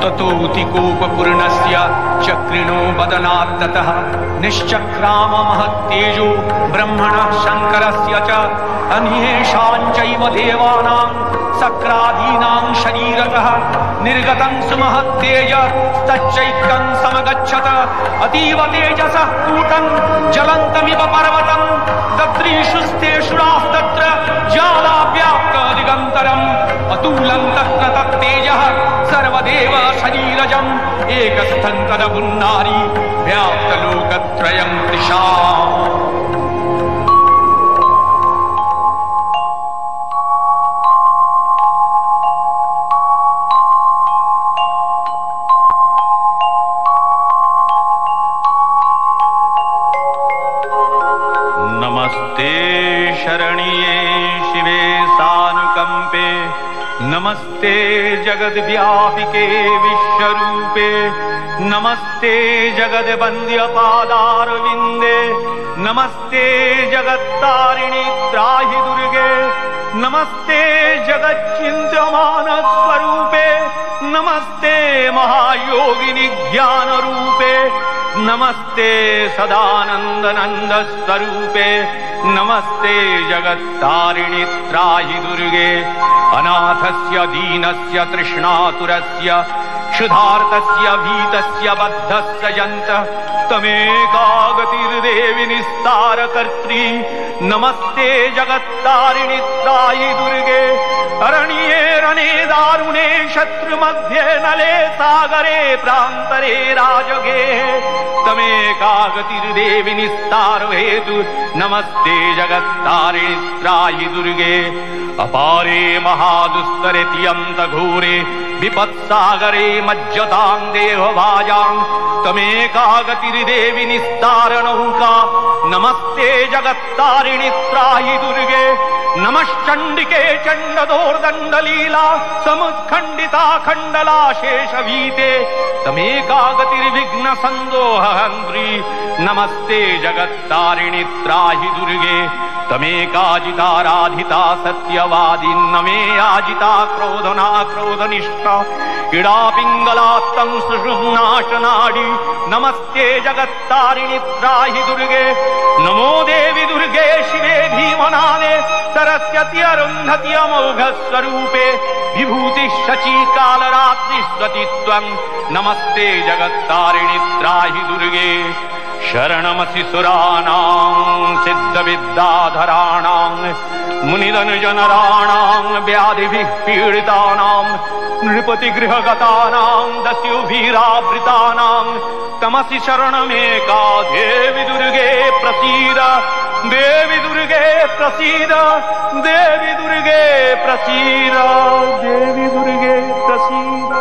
ततोऽतिकोपपूर्णस्य चक्रिणो वदनात्ततः निश्चक्राम महत्तेजो ब्रह्मणः शङ्करस्य च अन्येषाञ्चैव देवानां सक्रादीनां शरीरतः निर्गतं सुमहत्तेज तच्चैकं समगच्छत अतीव तेजसः कूटं ज्वलन्तमिव पर्वतं तद्रीषुस्तेषुरास्तत्र ज्वालाव्याप्तदिगन्तरम् अतुलं तत्र तत्तेजः सर्वदेव शरीरजम् एकस्थं तदपुन्नारी व्याप्तलोकत्रयं तृषाम्। नमस्ते शरण्ये शिवे सानुकंपे नमस्ते जगद्व्यापिके विश्वरूपे नमस्ते जगद्वन्द्यपादारविन्दे नमस्ते जगत्तारिणि त्राहि दुर्गे नमस्ते जगच्चिन्त्यमानस्वरूपे नमस्ते महायोगिनि ज्ञानरूपे नमस्ते सदानंदनंद स्वरूपे नमस्ते जगत्तारिणि त्राहि दुर्गे अनाथस्य दीनस्य तृष्णातुरस्य क्षुधार्तस्य भीतस्य बद्धस्य यन्तः तमेकागतिर्देवि निस्तारकर्त्री नमस्ते जगत्तारिणि त्राहि दुर्गे अरण्ये रणे दारुणे शत्रुमध्ये नले सागरे प्रान्तरे राजगे तमेकागतिर्देवि निस्तार हेतु नमस्ते जगत्तारिणि त्राहि दुर्गे अपारे महादुस्तरे तियन्तघोरे विपत्सागरे मज्जतां देहभाजां तमेकागतिर्देवि निस्तारणौका नमस्ते जगत्तारिणि त्राहि दुर्गे नमश्चण्डिके चण्डदोर्दण्डलीला समुत्खण्डिता खण्डला शेषभीते तमेकागतिर्विघ्न संदोहहन्त्री नमस्ते जगत्तारिणि त्राहि दुर्गे तमेकाजिताराधिता सत्यवादी नमे आजिता क्रोधना क्रोधनिष्ठा क्रीडा पिंगलात्तं सुषुम्नाशनाडी नमस्ते जगत्तारिणि त्राहि दुर्गे नमो देवी दुर्गे शिवे भीमनादे सरस्वती अरुन्धति अमोघ स्वरूपे विभूति शची कालरात्रि स्वतित्वं नमस्ते जगत्तारिणि त्राहि दुर्गे शरणमसि सुराणां सिद्धविद्याधराणां मुनिधनजनराणां व्याधिभिः पीडितानां नृपतिगृहगतानां दस्युभिरावृतानां तमसि शरणमेका देवी दुर्गे प्रसीद देवी दुर्गे प्रसीद देवी दुर्गे प्रसीद देवी दुर्गे प्रसीद।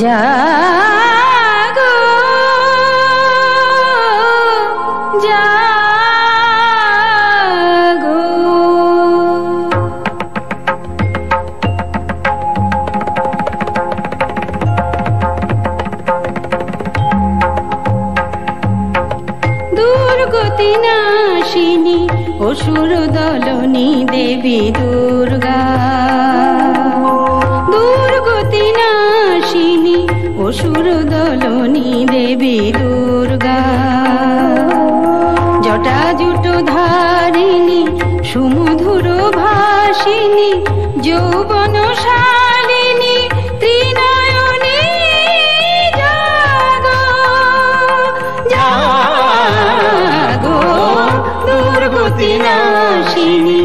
जागो जागो दुर्गति नाशिनी असुर दलनी देवी दुर्गा दुर्गति नाशिनी असुर दलनी देवी दुर्गा जटाजुट धारिणी सुमधुर भाषिणी यौवनशालिनी त्रिनयनी जागो जागो दुर्गति नाशिनी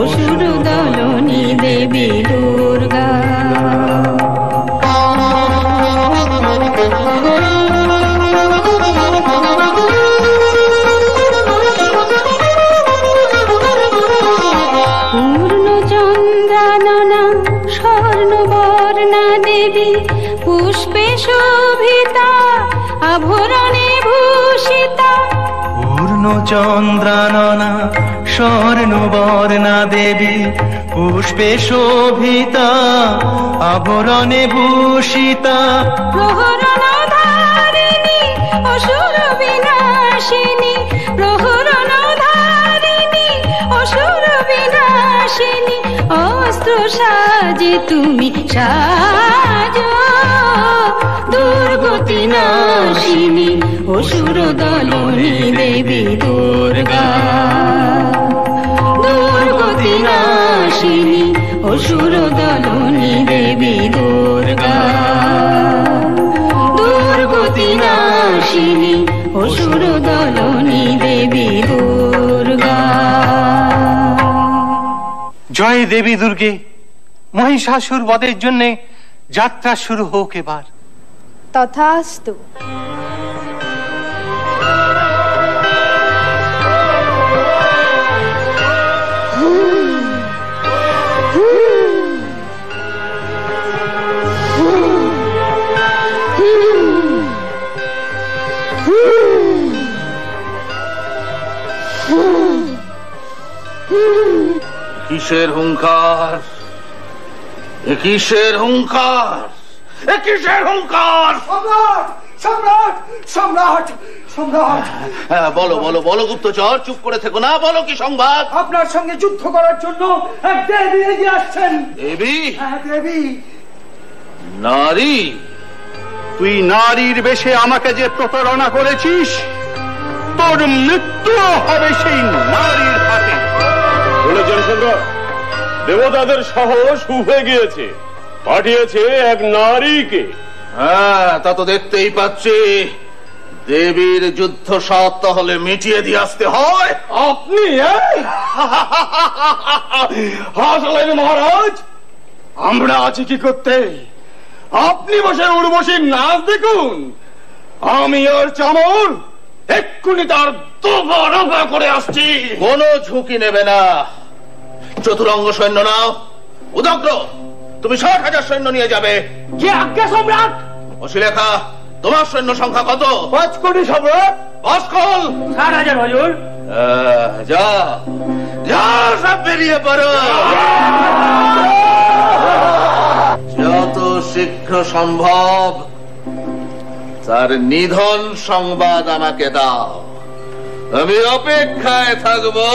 असुर दलनी देवी दुर्गा। पुष्पे शोभिता आभरणे भूषिता पूर्णचन्द्रानना स्वर्णवर्णा देवी पुष्पे शोभिता आभरणे भूषिता प्रहरणधारिणी असुर विनाशिनी प्रहरणधारिणी असुर विनाशिनी अस्त्र साजे तुमी साजो নাশিনী অসুর দলনী দেবী দুর্গা দুর্গতি নাশিনী অসুর দলনী দেবী দুর্গা দুর্গতি নাশিনী অসুর দলনী দেবী দুর্গা। জয় দেবী দুর্গে, মহিষাসুর বধের জন্য যাত্রা শুরু হোক এবার। তথাস্তু। কিসের হুঙ্কার, কিসের হুঙ্কার, কিসের হুঙ্কার? সম্রাট সম্রাট সম্রাট সম্রাট, বলো বলো বলো গুপ্তচর, চুপ করে থেকো না, বলো কি সংবাদ? আপনার সঙ্গে যুদ্ধ করার জন্য এক দেবী এগিয়ে আসছেন। দেবী? দেবী। নারী? তুই নারীর বেশে আমাকে যে প্রতারণা করেছিস, তোর মৃত্যু হবে সেই নারীর হাতে। বলেছেন সম্রাট, দেবতাদের সাহস উঠে গিয়েছে, পাঠিয়েছে এক নারীকে। হ্যাঁ, তা তো দেখতেই পাচ্ছি। দেবীর যুদ্ধ সাত তাহলে মিটিয়ে দিয়ে আসতে হয়। আপনি হাসলেন মহারাজ, আমরা আছি কি করতে? আপনি বসে উর্বশীর নাচ দেখুন, আমি ওর চামর এক্ষুনি তার দফা রফা করে আসছি। কোনো ঝুঁকি নেবে না। চতুরঙ্গ সৈন্য নাও। উদগ্র, তুমি ৬০,০০০ সৈন্য নিয়ে যাবে। কি আজ্ঞা সম্রাট? অশিলেখা, তোমার সৈন্য সংখ্যা কত? ৫ কোটি সম্রাট। ভাস্কর ৬০,০০০ হুজুর। যা যা, সব বেরিয়ে পড়ো। যত শীঘ্র সম্ভব তার নিধন সংবাদ আমাকে দাও, আমি অপেক্ষায় থাকবো।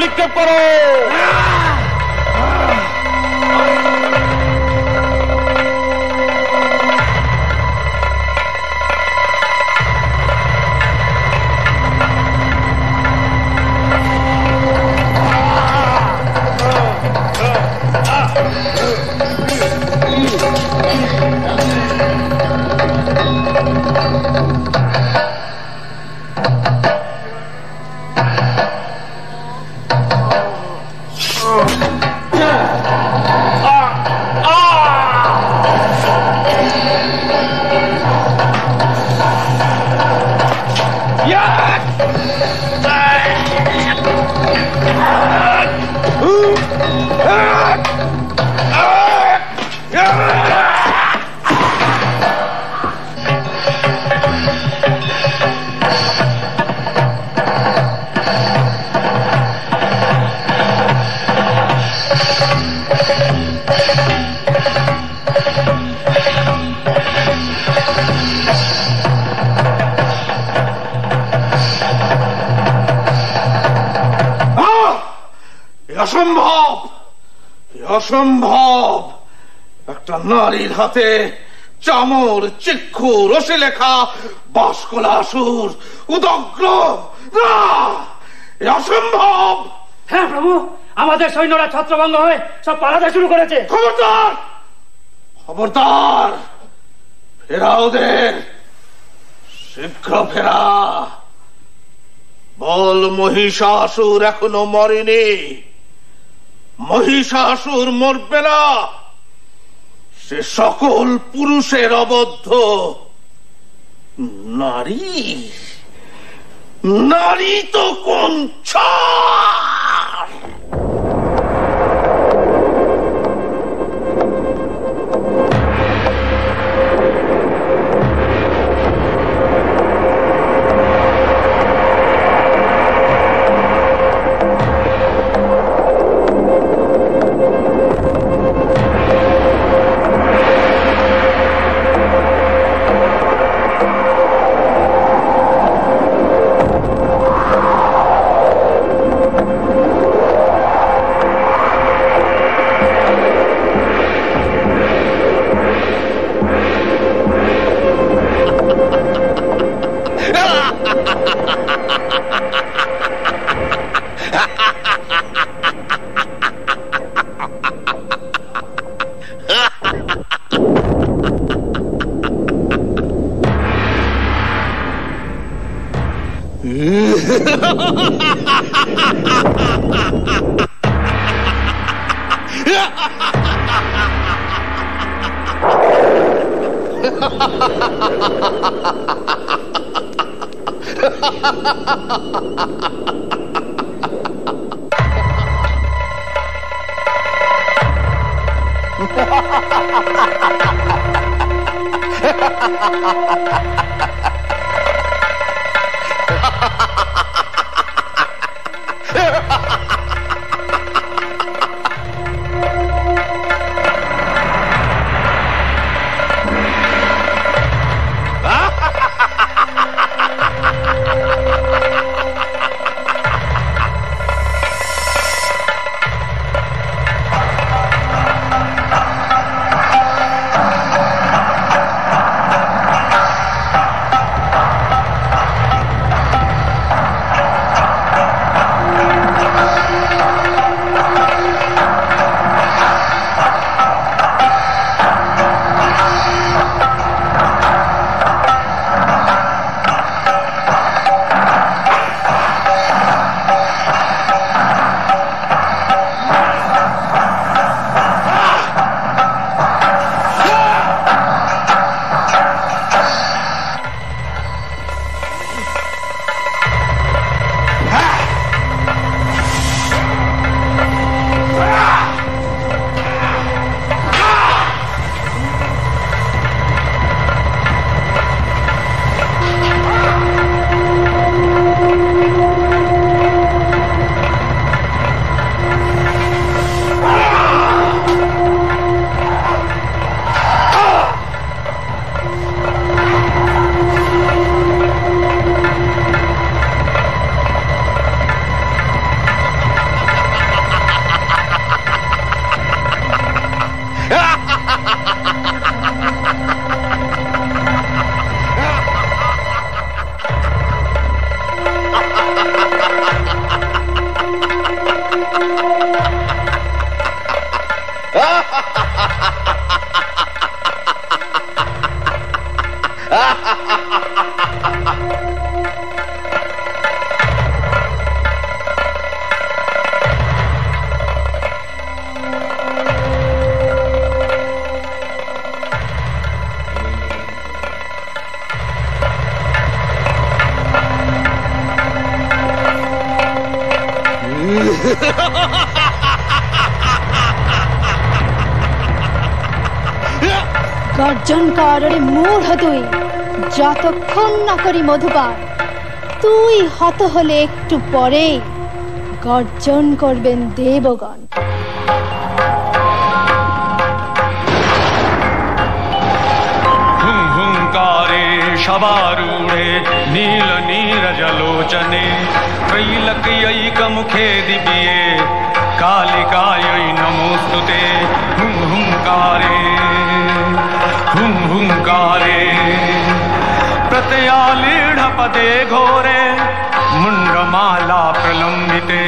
নিক্ষেপ করো। অসম্ভব, অসম্ভব। একটা নারীর হাতে চামর, চিক্ষু, রসে লেখা বাসকলাসুর, উদগ্র, না, অসম্ভব। হ্যাঁ প্রভু, আমাদের সৈন্যরা ছত্রভঙ্গ হয়ে সব পালাতে শুরু করেছে। খবরদার, খবরদার, ফেরা ওদের, শীঘ্র ফেরা। বল মহিষাসুর এখনো মরেনি, মহিষাসুর মরবে না, সে সকল পুরুষের অবদ্ধ। নারী, নারী তো কোন ছাড়। গর্জন কর রে মূঢ় তুই, যতক্ষণ না করি মধুপান। তুই হত হলে একটু পরে গর্জন করবেন দেবগণ। হুঙ্কারে সবারূঢ়ে নীল নীরজলোচনে त्रैलक्यैकमुखे दिव्ये कालिकायै नमोस्तुते हुं हुंकारे हुं हुंकारे प्रत्ययालीढपदे घोरे मुंडमाला प्रलंबिते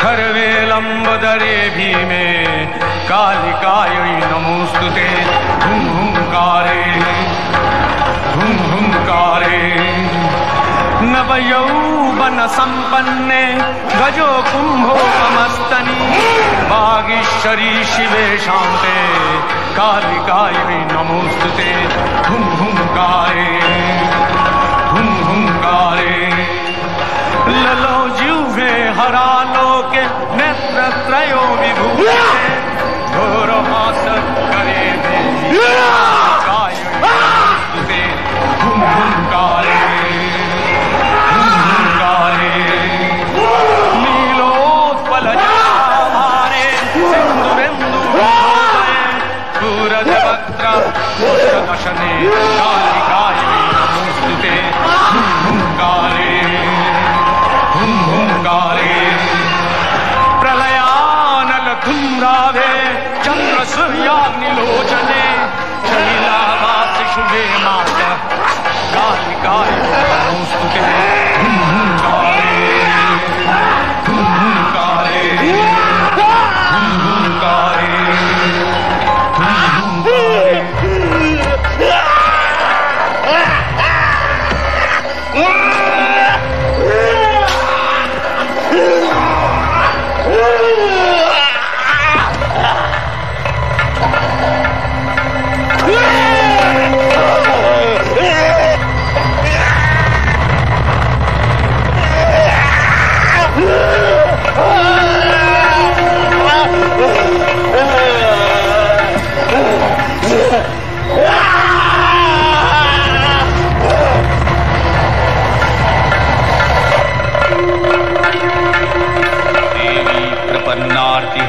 खर्वे लंबोदरे भीमे कालिकायै नमोस्तुते हुं हुंकारे हुं हुंकारे नवयौवन संपन्ने गजो कुंभोपमस्तनी वागीश्वरी शिवे शांते कालिकायै नमोस्तुते हुं हुंकारे हुं हुंकारे ललो जिह्वे हरालोके नेत्रत्रयो विभूते घोरहासकरे देवी कालिकायै नमोस्तुते हुं हुंकारे हुं हुंकारे नीलोत्पलजटाभारे सिन्दुरेन्दुभूतये सूरजवक्त्र पुष्पदशने कालिकायै नमोस्तुते हुं हुंकारे हुं हुंकारे प्रलयानलधूम्रावे चन्द्रसूर्याग्निलोचने शैलावासि शुभे माता कालिकायै नमोस्तुते हुं हुंकारे हुं हुंकारे हुं हुंकारे हुं हुंकारे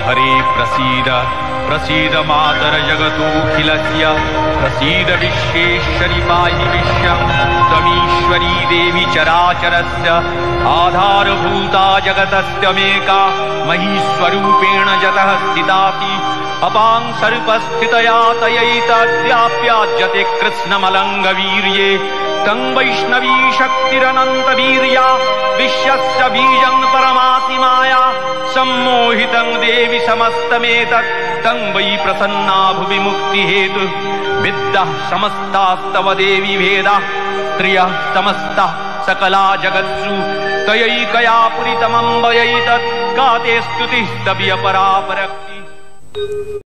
हरे प्रसीद प्रसीद मातर जगतोऽखिलस्य प्रसीद विश्वेश्वरि पाहि विश्वं त्वमीश्वरी देवी चराचरस्य आधारभूता जगतस्त्यमेका महीस्वरूपेण जतः स्थितासि अपां सर्पस्थितया तयैतद्याप्याज्यते कृत्स्नमलङ्गवीर्ये तं वैष्णवी शक्तिरनन्तवीर्या विश्वस्य बीजं परमासि माया सम्मोहितं देवि समस्तमेतत् तं वै प्रसन्ना भुवि मुक्तिहेतुः विद्याः समस्तास्तव देवी वेदाः स्त्रियः समस्ताः सकला जगत्सु तयैकया पुरितमम्बयैतत् का ते स्तुतिस्तव्यपरापरक्ति।